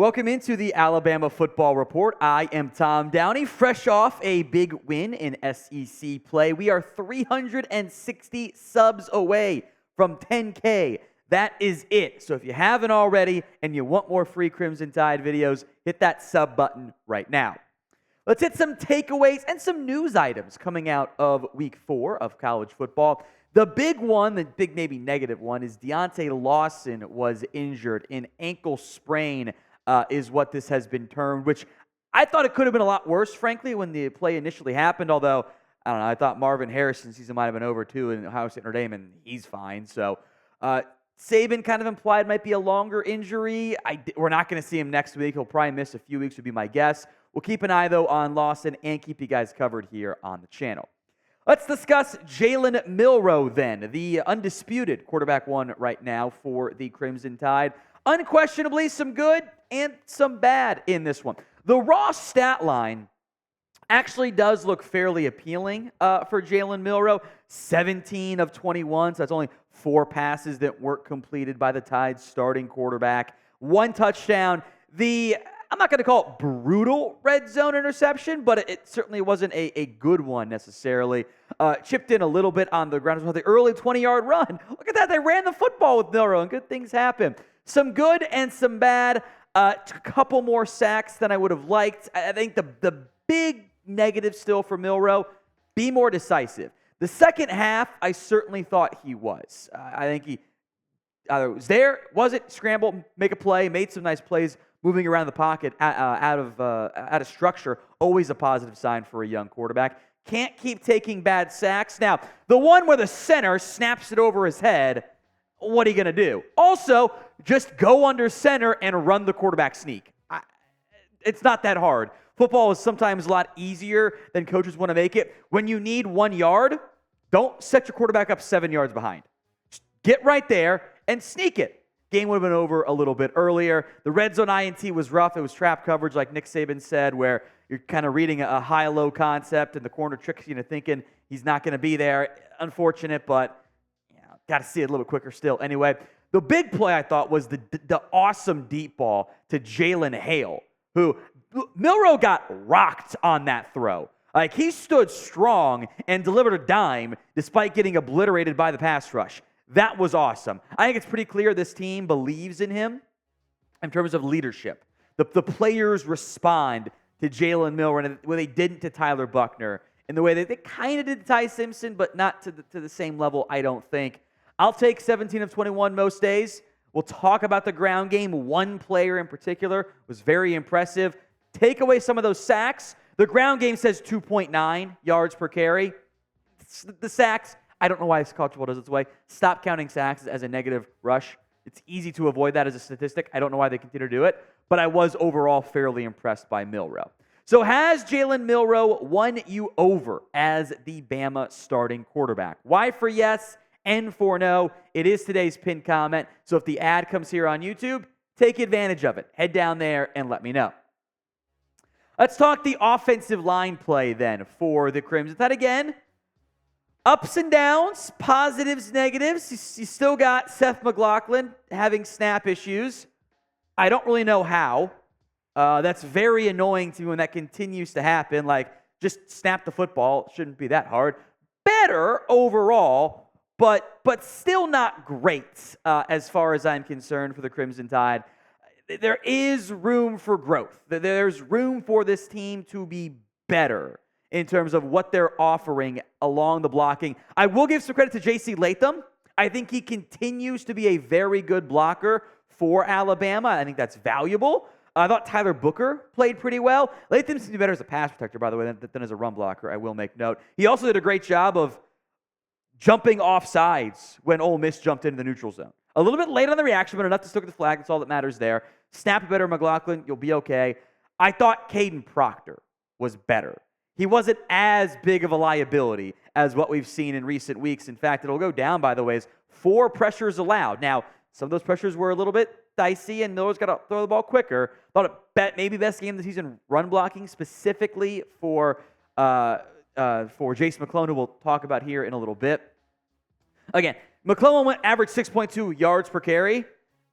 Welcome into the Alabama Football Report. I am Tom Downey, fresh off a big win in SEC play. We are 360 subs away from 10K. That is it. So if you haven't already and you want more free Crimson Tide videos, hit that sub button right now. Let's hit some takeaways and some news items coming out of week 4 of college football. The big one, the big maybe negative one, is Deontae Lawson was injured. An ankle sprain is what this has been termed, which I thought it could have been a lot worse, frankly, when the play initially happened. Although, I don't know, I thought Marvin Harrison's season might have been over too in Ohio State Notre Dame, and he's fine. So Saban kind of implied might be a longer injury. We're not going to see him next week. He'll probably miss a few weeks would be my guess. We'll keep an eye, though, on Lawson and keep you guys covered here on the channel. Let's discuss Jalen Milroe then, the undisputed quarterback one right now for the Crimson Tide. Unquestionably some good and some bad in this one. The raw stat line actually does look fairly appealing for Jalen Milroe. 17 of 21, so that's only 4 passes that weren't completed by the Tide's starting quarterback. 1 touchdown. I'm not going to call it brutal red zone interception, but it certainly wasn't a good one necessarily. Chipped in a little bit on the ground as well. The early 20-yard run. Look at that. They ran the football with Milroe, and good things happen. Some good and some bad. A couple more sacks than I would have liked. I think the big negative still for Milroe, be more decisive. The second half, I certainly thought he was. I think he either was there, wasn't, scrambled, make a play, made some nice plays, moving around the pocket out of structure, always a positive sign for a young quarterback. Can't keep taking bad sacks. Now, the one where the center snaps it over his head, what are you going to do? Also, just go under center and run the quarterback sneak. It's not that hard. Football is sometimes a lot easier than coaches want to make it. When you need 1 yard, don't set your quarterback up 7 yards behind. Just get right there and sneak it. Game would have been over a little bit earlier. The red zone INT was rough. It was trap coverage, like Nick Saban said, where you're kind of reading a high-low concept, and the corner tricks you into thinking he's not going to be there. Unfortunate, but got to see it a little quicker still. Anyway, the big play, I thought, was the awesome deep ball to Jalen Hale, who Milroe got rocked on that throw. Like, he stood strong and delivered a dime despite getting obliterated by the pass rush. That was awesome. I think it's pretty clear this team believes in him in terms of leadership. The players respond to Jalen Milroe in the way they didn't to Tyler Buckner, in the way that they kind of did to Ty Simpson, but not to the same level, I don't think. I'll take 17 of 21 most days. We'll talk about the ground game. One player in particular was very impressive. Take away some of those sacks. The ground game says 2.9 yards per carry. The sacks, I don't know why college football does its way. Stop counting sacks as a negative rush. It's easy to avoid that as a statistic. I don't know why they continue to do it, but I was overall fairly impressed by Milroe. So has Jalen Milroe won you over as the Bama starting quarterback? Y for yes, N for no. It is today's pinned comment. So if the ad comes here on YouTube, take advantage of it. Head down there and let me know. Let's talk the offensive line play then for the Crimson Tide. Again, ups and downs, positives, negatives. You still got Seth McLaughlin having snap issues. I don't really know how. That's very annoying to me when that continues to happen. Like, just snap the football. It shouldn't be that hard. Better overall, but still not great as far as I'm concerned for the Crimson Tide. There is room for growth. There's room for this team to be better in terms of what they're offering along the blocking. I will give some credit to J.C. Latham. I think he continues to be a very good blocker for Alabama. I think that's valuable. I thought Tyler Booker played pretty well. Latham seems to be better as a pass protector, by the way, than as a run blocker, I will make note. He also did a great job of jumping off sides when Ole Miss jumped into the neutral zone. A little bit late on the reaction, but enough to stick with the flag. That's all that matters there. Snap it better, McLaughlin. You'll be okay. I thought Caden Proctor was better. He wasn't as big of a liability as what we've seen in recent weeks. In fact, it'll go down, by the way, as 4 pressures allowed. Now, some of those pressures were a little bit dicey, and those got to throw the ball quicker. Thought it maybe best game of the season run blocking, specifically for Jase McClellan, who we'll talk about here in a little bit. Again, McClellan averaged 6.2 yards per carry.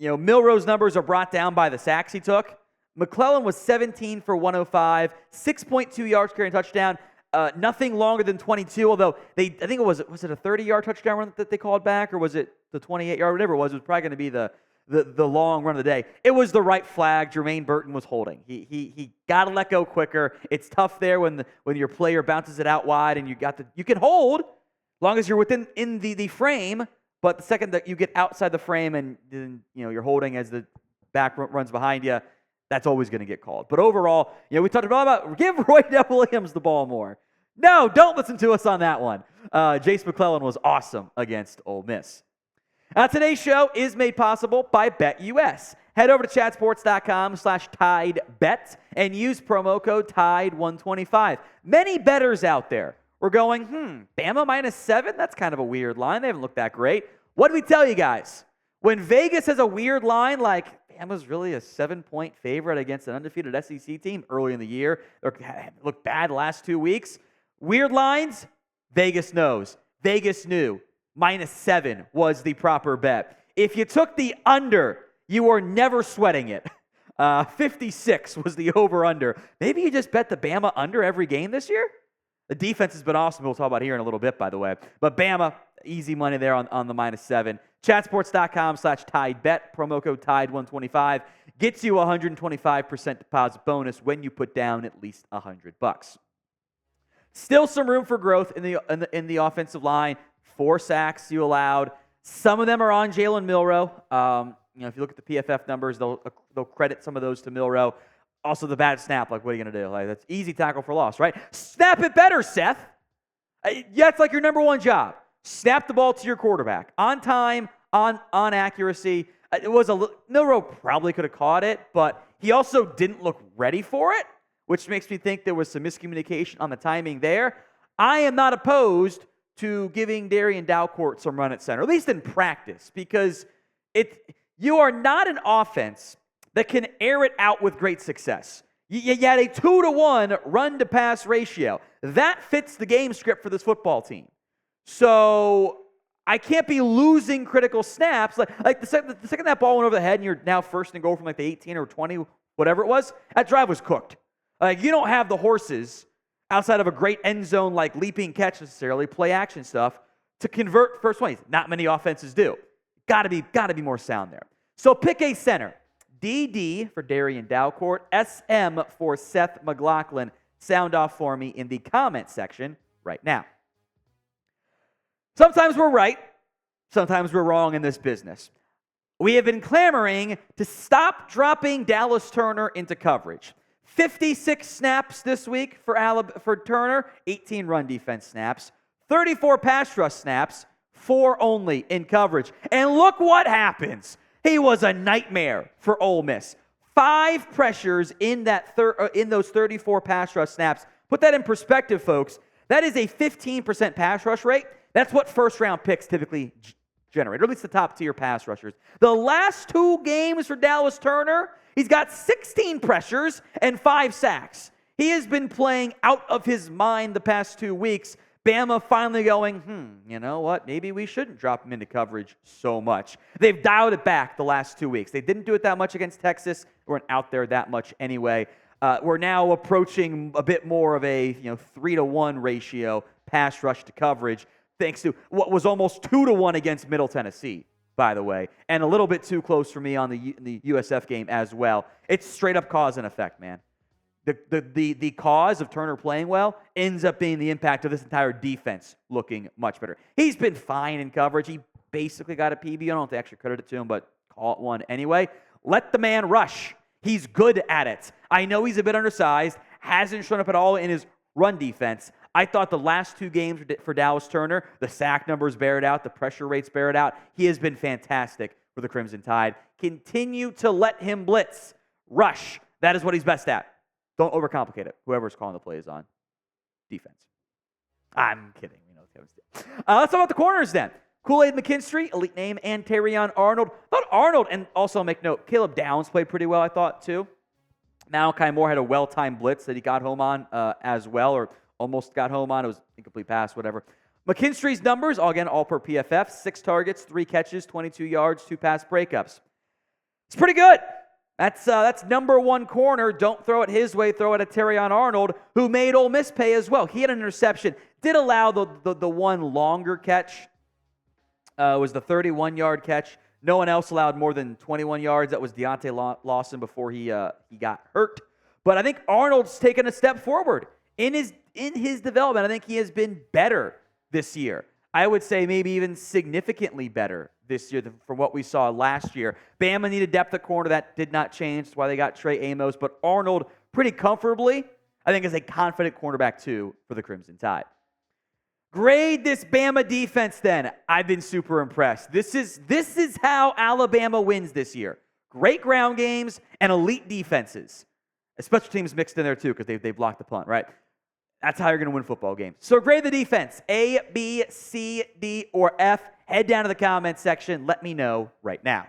Milroe's numbers are brought down by the sacks he took. McClellan was 17 for 105, 6.2 yards carrying touchdown. Nothing longer than 22, although I think it was it a 30-yard touchdown run that they called back, or was it the 28-yard, whatever it was probably going to be the long run of the day. It was the right flag. Jermaine Burton was holding. He got to let go quicker. It's tough there when your player bounces it out wide and you can hold as long as you're in the frame, but the second that you get outside the frame and then you're holding as the back runs behind you, that's always going to get called. But overall, we talked about give Roydell Williams the ball more. No, don't listen to us on that one. Jase McClellan was awesome against Ole Miss. Today's show is made possible by BetUS. Head over to chatsports.com/TideBet and use promo code TIDE125. Many bettors out there were going, Bama -7? That's kind of a weird line. They haven't looked that great. What did we tell you guys? When Vegas has a weird line like Bama's really a 7-point favorite against an undefeated SEC team early in the year, or looked bad the last 2 weeks, weird lines, Vegas knows. Vegas knew. -7 was the proper bet. If you took the under, you were never sweating it. 56 was the over-under. Maybe you just bet the Bama under every game this year? The defense has been awesome. We'll talk about here in a little bit, by the way. But Bama, easy money there on the -7. Chatsports.com/TideBet. Promo code TIDE125 gets you a 125% deposit bonus when you put down at least $100. Still some room for growth in the offensive line. 4 sacks you allowed. Some of them are on Jalen Milroe. If you look at the PFF numbers, they'll credit some of those to Milroe. Also, the bad snap, what are you going to do? That's easy tackle for loss, right? Snap it better, Seth. That's like your number one job. Snap the ball to your quarterback. On time, on accuracy. Milroe probably could have caught it, but he also didn't look ready for it, which makes me think there was some miscommunication on the timing there. I am not opposed to giving Terrion some run at center, at least in practice, because you are not an offense that can air it out with great success. You had a 2-to-1 run-to-pass ratio. That fits the game script for this football team. So I can't be losing critical snaps. Like the second that ball went over the head and you're now first and goal from the 18 or 20, whatever it was, that drive was cooked. You don't have the horses outside of a great end zone leaping catch necessarily, play action stuff, to convert first 20s. Not many offenses do. Got to be more sound there. So pick a center. DD for Terrion Dalcourt, SM for Seth McLaughlin. Sound off for me in the comment section right now. Sometimes we're right, sometimes we're wrong in this business. We have been clamoring to stop dropping Dallas Turner into coverage. 56 snaps this week for Turner, 18 run defense snaps, 34 pass rush snaps, 4 only in coverage. And look what happens. He was a nightmare for Ole Miss. 5 pressures in those 34 pass rush snaps. Put that in perspective, folks. That is a 15% pass rush rate. That's what first-round picks typically generate, or at least the top-tier pass rushers. The last 2 games for Dallas Turner, he's got 16 pressures and 5 sacks. He has been playing out of his mind the past 2 weeks. Bama finally going, you know what? Maybe we shouldn't drop him into coverage so much. They've dialed it back the last 2 weeks. They didn't do it that much against Texas. They weren't out there that much anyway. We're now approaching a bit more of a 3-to-1 ratio pass rush to coverage, thanks to what was almost 2-to-1 against Middle Tennessee, by the way, and a little bit too close for me on the USF game as well. It's straight up cause and effect, man. The cause of Turner playing well ends up being the impact of this entire defense looking much better. He's been fine in coverage. He basically got a PB. I don't have to actually credit it to him, but call it one anyway. Let the man rush. He's good at it. I know he's a bit undersized, hasn't shown up at all in his run defense. I thought the last 2 games for Dallas Turner, the sack numbers bear it out, the pressure rates bear it out. He has been fantastic for the Crimson Tide. Continue to let him blitz. Rush. That is what he's best at. Don't overcomplicate it. Whoever's calling the plays on defense. I'm kidding. Let's talk about the corners then. Kool-Aid McKinstry, elite name, and Terrion Arnold. I thought Arnold, and also make note, Caleb Downs played pretty well, I thought, too. Malachi Moore had a well-timed blitz that he got home on as well, or almost got home on. It was incomplete pass, whatever. McKinstry's numbers, all per PFF, 6 targets, 3 catches, 22 yards, 2 pass breakups. It's pretty good. That's number one corner. Don't throw it his way. Throw it at Terrion Arnold, who made Ole Miss pay as well. He had an interception. Did allow the one longer catch. Was the 31-yard catch. No one else allowed more than 21 yards. That was Deontae Lawson before he got hurt. But I think Arnold's taken a step forward in his development. I think he has been better this year. I would say maybe even significantly better this year from what we saw last year. Bama needed depth at corner. That did not change. That's why they got Trey Amos. But Arnold, pretty comfortably, I think is a confident cornerback, too, for the Crimson Tide. Grade this Bama defense, then. I've been super impressed. This is how Alabama wins this year. Great ground games and elite defenses. Special teams mixed in there, too, because they blocked the punt, right? That's how you're going to win football games. So grade the defense. A, B, C, D, or F. Head down to the comments section. Let me know right now.